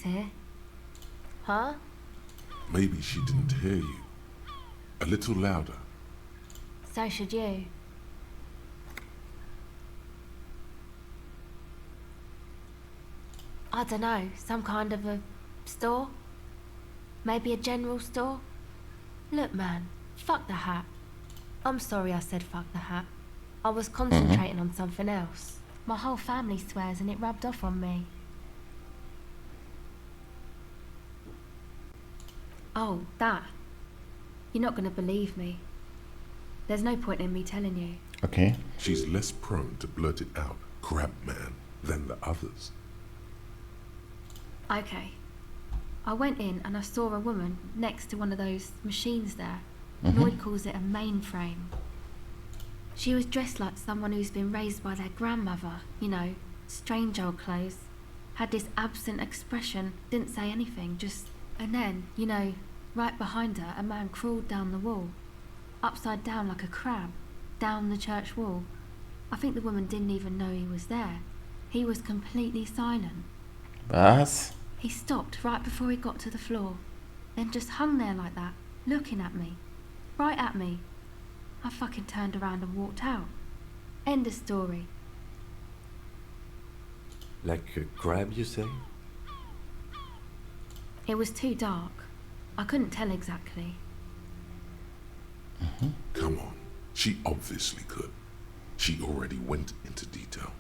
here. Huh? Maybe she didn't hear you. A little louder. So should you. I don't know, some kind of a store? Maybe a general store? Look, man, fuck the hat. I'm sorry I said fuck the hat. I was concentrating on something else. My whole family swears and it rubbed off on me. Oh, that. You're not gonna believe me. There's no point in me telling you. Okay. She's less prone to blurt it out, Krabbenmann, than the others. Okay. I went in and I saw a woman next to one of those machines there. Mm-hmm. Lloyd calls it a mainframe. She was dressed like someone who's been raised by their grandmother, you know, strange old clothes. Had this absent expression, didn't say anything, just... And then, you know, right behind her, a man crawled down the wall. Upside down like a crab, down the church wall. I think the woman didn't even know he was there. He was completely silent. Was? He stopped right before he got to the floor, then just hung there like that, looking at me. Right at me. I fucking turned around and walked out. End of story. Like a crab, you say? It was too dark. I couldn't tell exactly. Come on. She obviously could. She already went into detail.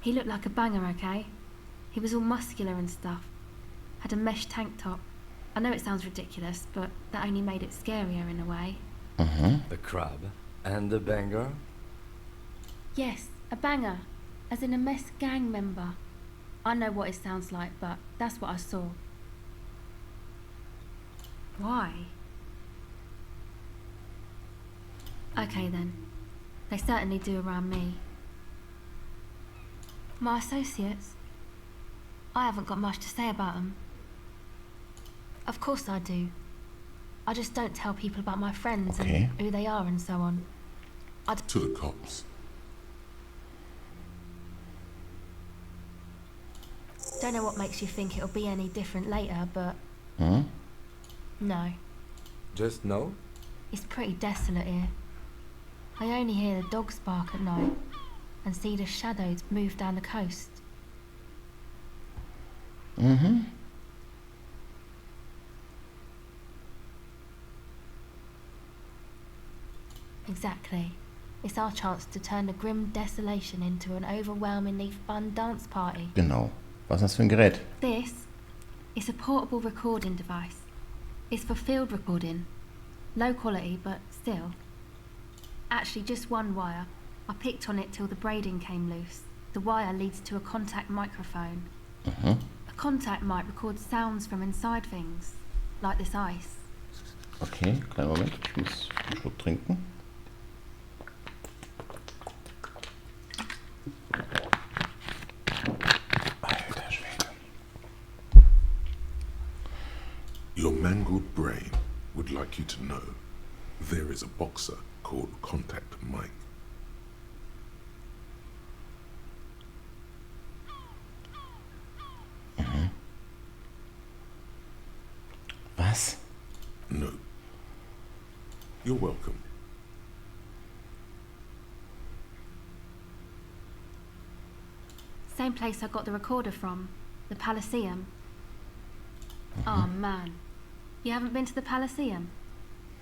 He looked like a banger, okay? He was all muscular and stuff. Had a mesh tank top. I know it sounds ridiculous, but that only made it scarier in a way. A crab and a banger? Yes, a banger. As in a mess gang member. I know what it sounds like, but that's what I saw. Why? Okay then. They certainly do around me. My associates? I haven't got much to say about them. Of course I do. I just don't tell people about my friends Okay. and who they are and so on. To the cops. Don't know what makes you think it'll be any different later, but Hmm? no. Just no? It's pretty desolate here. I only hear the dogs bark at night and see the shadows move down the coast. Mhm. Exactly. It's our chance to turn the grim desolation into an overwhelmingly fun dance party. Genau. Was ist das für ein Gerät? This is a portable recording device. It's for field recording. Low quality, but still. Actually, just one wire. I picked on it till the braiding came loose. The wire leads to a contact microphone. Mhm. A contact mic records sounds from inside things, like this ice. Okay, kleinen Moment. Ich muss einen Schluck trinken. Alter Schwede. Your mangled brain would like you to know there is a boxer called Contact Mike. Was? No. You're welcome. Same place I got the recorder from, the Elysium. Oh man, you haven't been to the Elysium?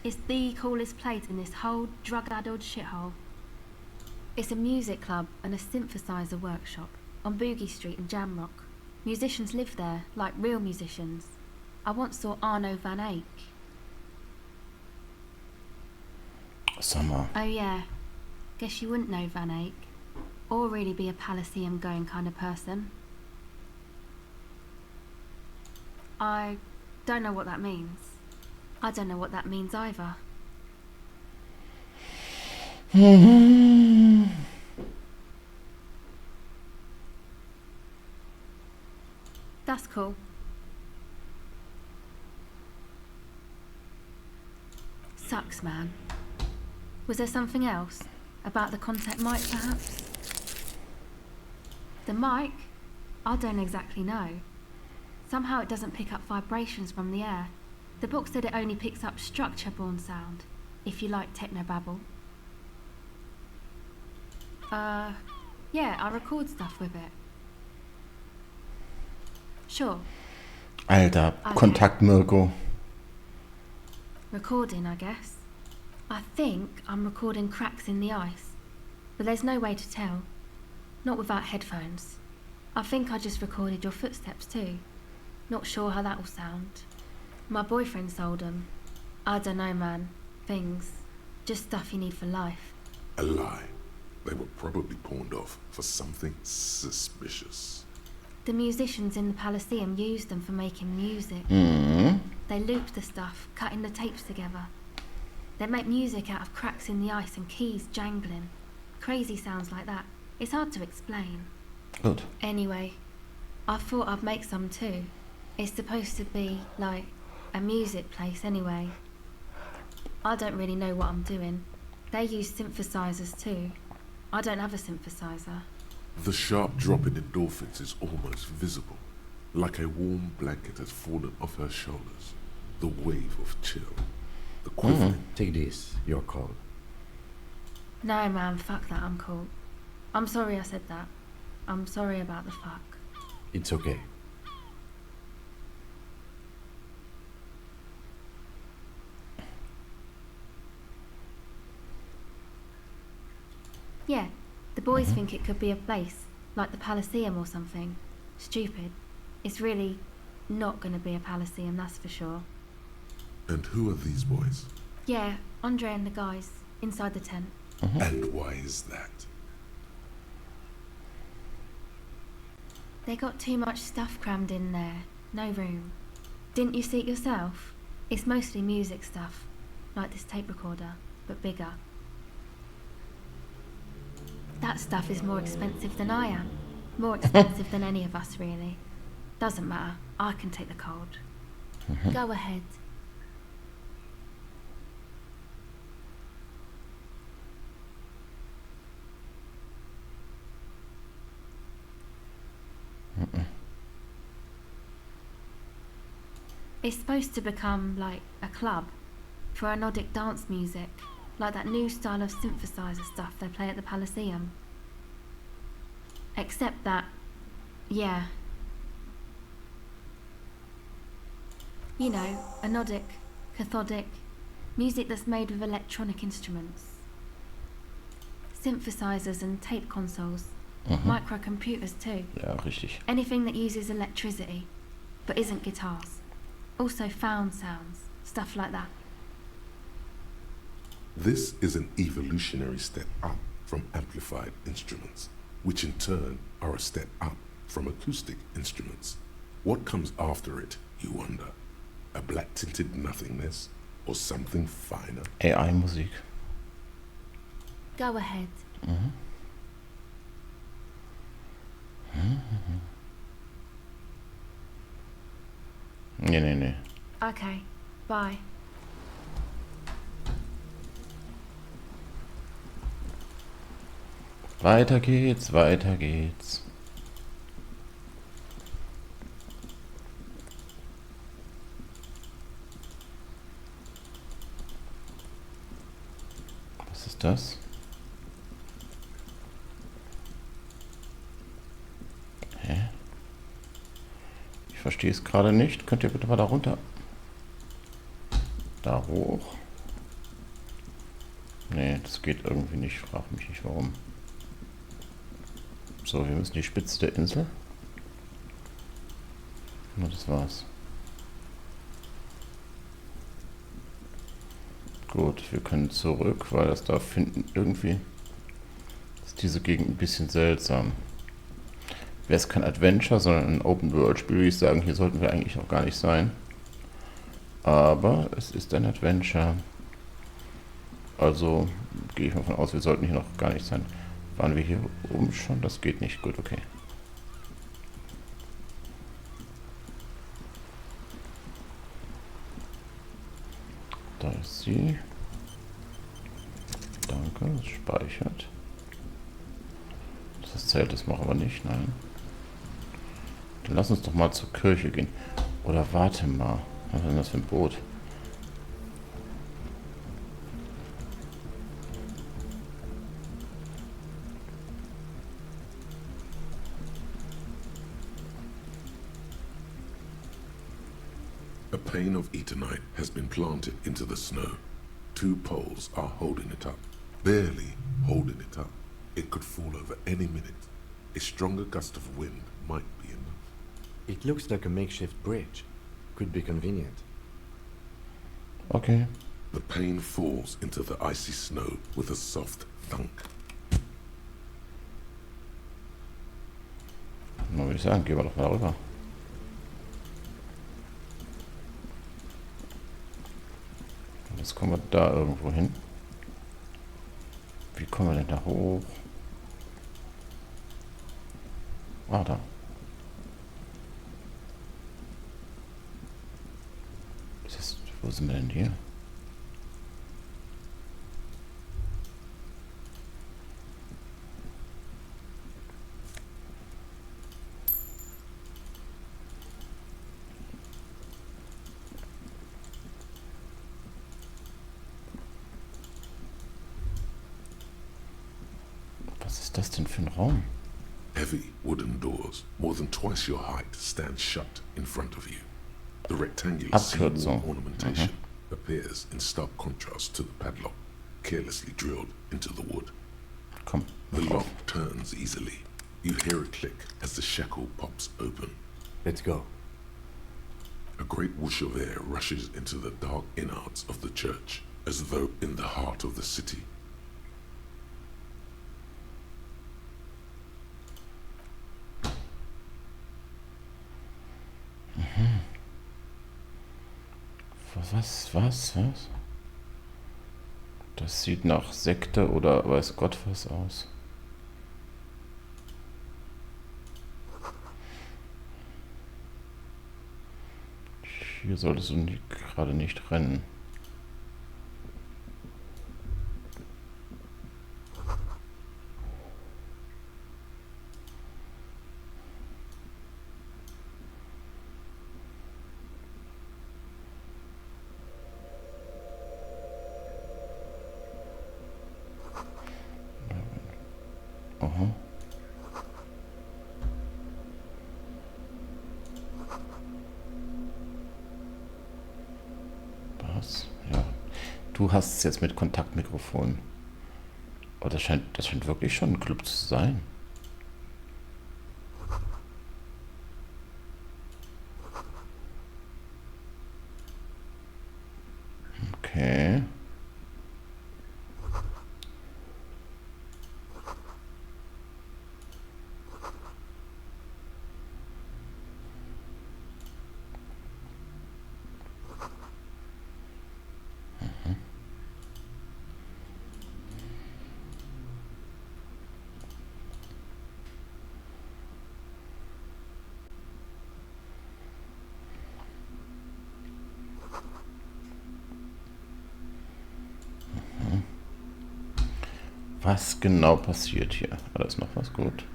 It's the coolest place in this whole drug-addled shithole. It's a music club and a synthesizer workshop on Boogie Street in Jamrock. Musicians live there, like real musicians. I once saw Arno van Eyck. Summer. Oh yeah, guess you wouldn't know Van Eyck. Or really be a Elysium going kind of person. I don't know what that means. I don't know what that means either. That's cool. Sucks, man. Was there something else? About the contact mic, perhaps? The mic? I don't exactly know. Somehow it doesn't pick up vibrations from the air. The book said it only picks up structure-borne sound, if you like technobabble. Yeah, I record stuff with it. Sure. Alter, Okay. Kontakt Mirko. Recording, I guess. I think I'm recording cracks in the ice, but there's no way to tell. Not without headphones. I think I just recorded your footsteps too. Not sure how that'll sound. My boyfriend sold them. I don't know, man. Things. Just stuff you need for life. A lie. They were probably pawned off for something suspicious. The musicians in the Palaceum used them for making music. They looped the stuff, cutting the tapes together. They make music out of cracks in the ice and keys jangling. Crazy sounds like that. It's hard to explain. Gut. Anyway, I thought I'd make some too. It's supposed to be like a music place anyway. I don't really know what I'm doing. They use synthesizers too. I don't have a synthesizer. The sharp drop in endorphins is almost visible, like a warm blanket has fallen off her shoulders. The wave of chill, the quivering. Take this, your call. No, man, fuck that, I'm cool. I'm sorry I said that. I'm sorry about the fuck. It's okay. Yeah, the boys think it could be a place, like the Palaceum or something. Stupid. It's really not gonna be a Palaceum, that's for sure. And who are these boys? Yeah, Andre and the guys, inside the tent. And why is that? They got too much stuff crammed in there. No room. Didn't you see it yourself? It's mostly music stuff, like this tape recorder, but bigger. That stuff is more expensive than I am. More expensive than any of us, really. Doesn't matter. I can take the cold. Go ahead. It's supposed to become like a club for Nordic dance music, like that new style of synthesizer stuff they play at the Palaceum. Except that, yeah. You know, anodic, cathodic, music that's made with electronic instruments. Synthesizers and tape consoles. Microcomputers too. Ja, richtig. Anything that uses electricity, but isn't guitars. Also found sounds, stuff like that. This is an evolutionary step up from amplified instruments, which in turn are a step up from acoustic instruments. What comes after it, you wonder? A black-tinted nothingness or something finer? AI-Musik. Go ahead. Nee. Okay, bye. Weiter geht's, weiter geht's. Was ist das? Hä? Ich verstehe es gerade nicht. Könnt ihr bitte mal da runter? Da hoch? Nee, das geht irgendwie nicht. Frag mich nicht warum. So, wir müssen die Spitze der Insel. Na, das war's. Gut, wir können zurück, weil das da finden irgendwie ist diese Gegend ein bisschen seltsam. Wäre es kein Adventure, sondern ein Open-World-Spiel, würde ich sagen, hier sollten wir eigentlich auch gar nicht sein. Aber es ist ein Adventure. Also gehe ich mal davon aus, wir sollten hier noch gar nicht sein. Waren wir hier oben schon? Das geht nicht. Gut, okay. Da ist sie. Danke. Okay, das speichert. Das Zelt, das machen wir nicht, nein. Dann lass uns doch mal zur Kirche gehen. Oder warte mal. Was ist denn das für ein Boot? A pane of eternite has been planted into the snow. 2 poles are holding it up. Barely holding it up. It could fall over any minute. A stronger gust of wind might be enough. It looks like a makeshift bridge. Could be convenient. Okay. The pane falls into the icy snow with a soft thunk. Dann würde ich sagen, gehen wir doch mal rüber. Jetzt kommen wir da irgendwo hin. Wie kommen wir denn da hoch? Ah, da. Wo sind wir denn hier? Was ist das denn für ein Raum? Heavy wooden doors, more than twice your height, stand shut in front of you. The rectangular seawall ornamentation appears in stark contrast to the padlock, carelessly drilled into the wood. Komm. The lock turns easily. You hear a click as the shackle pops open. Let's go. A great whoosh of air rushes into the dark innards of the church, as though in the heart of the city. Was? Das sieht nach Sekte oder weiß Gott was aus. Hier solltest du gerade nicht rennen. Aha. Was? Ja. Du hast es jetzt mit Kontaktmikrofon. Oh, das scheint wirklich schon ein Club zu sein. Okay. Was genau passiert hier? Da ist noch was gut.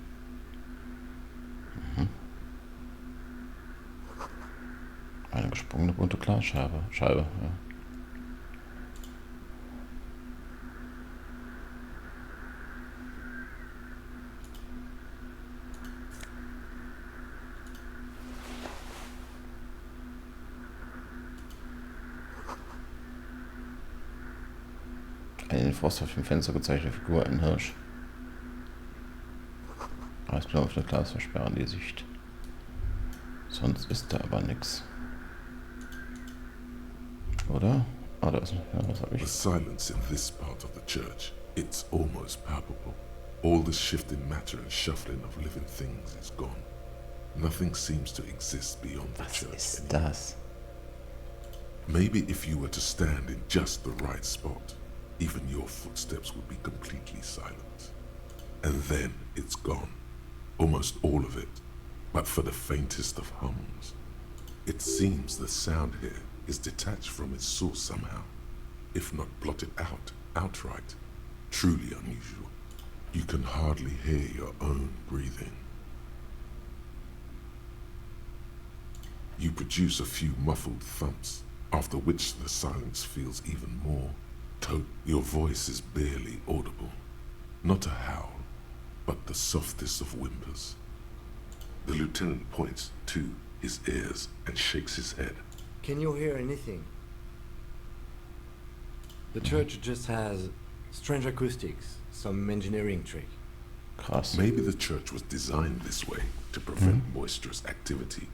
Eine gesprungene bunte Glasscheibe. Ja. Eine in Frost auf dem Fenster gezeichnete Figur, ein Hirsch. Eisblumen auf der Glas versperren die Sicht. Sonst ist da aber nichts. Oder? Ah, da ist noch. Ja, was habe ich? The silence in this part of the church, it's almost palpable. All the shifting matter and shuffling of living things is gone. Nothing seems to exist beyond the Was church ist anymore. das? Maybe if you were to stand in just the right spot, even your footsteps would be completely silent. And then it's gone. Almost all of it, but for the faintest of hums. It seems the sound here is detached from its source somehow, if not blotted out outright, Truly unusual. You can hardly hear your own breathing. You produce a few muffled thumps, after which the silence feels even more. Your voice is barely audible. Not a howl, but the softest of whimpers. The lieutenant points to his ears and shakes his head. Can you hear anything? The church just has strange acoustics, some engineering trick. Krass. Maybe the church was designed this way to prevent boisterous activity,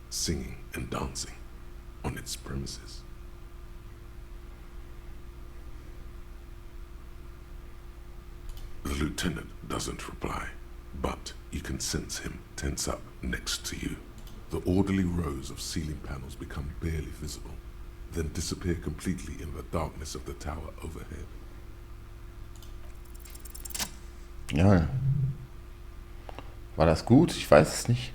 singing and dancing on its premises. The lieutenant doesn't reply, but you can sense him tense up next to you. The orderly rows of ceiling panels become barely visible, then disappear completely in the darkness of the tower overhead. Ja. War das gut? Ich weiß es nicht.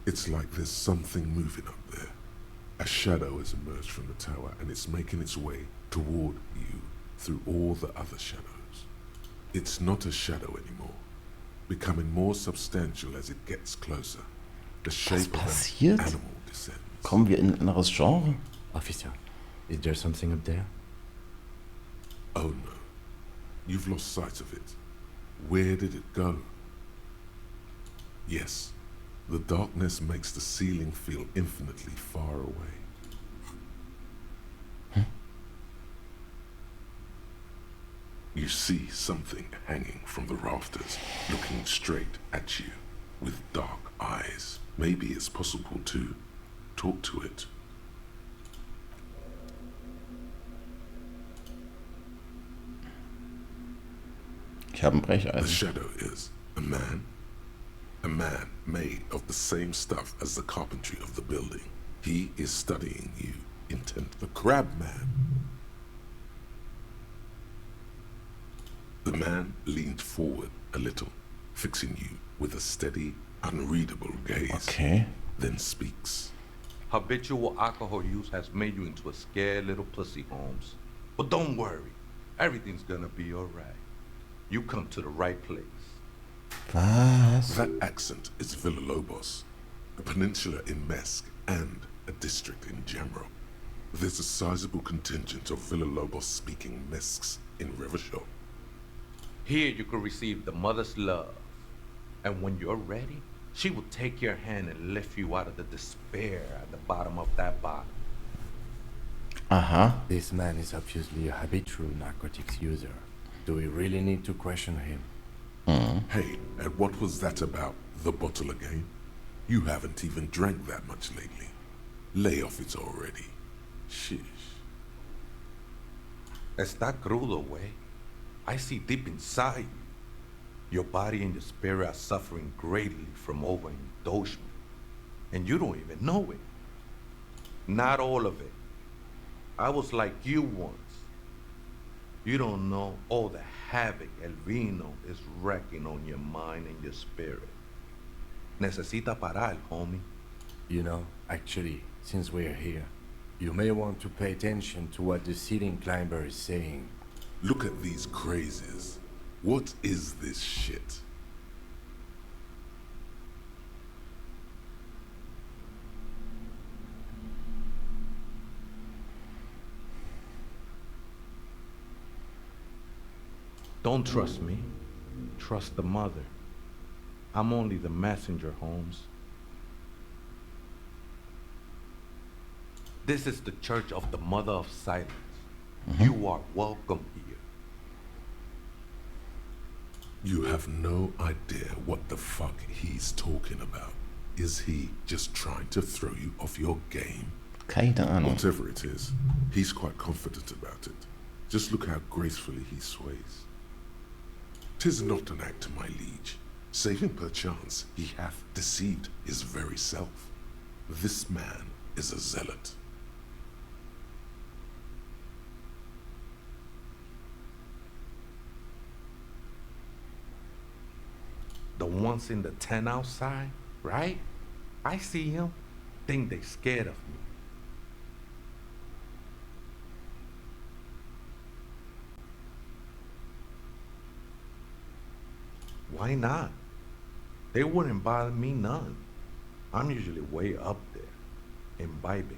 It's like there's something moving up there. A shadow has emerged from the tower and it's making its way toward you through all the other shadows. It's not a shadow anymore, becoming more substantial as it gets closer. The shape of passiert? an animal descends. Kommen wir in ein anderes Genre? Officer, is there something up there? Oh no, you've lost sight of it. Where did it go? Yes, the darkness makes the ceiling feel infinitely far away. You see something hanging from the rafters, looking straight at you with dark eyes. Maybe it's possible to talk to it. Ich habe ein The Brecheisen. shadow is a man made of the same stuff as the carpentry of the building. He is studying you intent. The Krabbenmann. The man leaned forward a little, fixing you with a steady, unreadable gaze, Okay. then speaks. Habitual alcohol use has made you into a scared little pussy, Holmes. But don't worry, everything's gonna be alright. You come to the right place. Was? That accent is Villalobos, a peninsula in Mesk and a district in Jamro. There's a sizable contingent of Villalobos-speaking Mesks in Revachol. Here you can receive the mother's love. And when you're ready, she will take your hand and lift you out of the despair at the bottom of that bottle. Aha. This man is obviously a habitual narcotics user. Do we really need to question him? Hey, and what was that about the bottle again? You haven't even drank that much lately. Lay off it already. Shish. Está crudo, way. I see deep inside you. Your body and your spirit are suffering greatly from overindulgence. And you don't even know it. Not all of it. I was like you once. You don't know all the havoc El Vino is wrecking on your mind and your spirit. Necesita parar, homie. You know, actually, since we're here, you may want to pay attention to what the ceiling climber is saying. Look at these crazies. What is this shit? Don't trust me. Trust the mother. I'm only the messenger, Holmes. This is the Church of the Mother of Silence. You are welcome here. You have no idea what the fuck he's talking about. Is he just trying to throw you off your game? Keine Ahnung. Whatever it is, he's quite confident about it. Just look how gracefully he sways. 'Tis not an act, my liege, saving perchance he hath deceived his very self. This man is a zealot. The ones in the tent outside, right? I see him. think they scared of me. Why not? They wouldn't bother me none. I'm usually way up there, imbibing.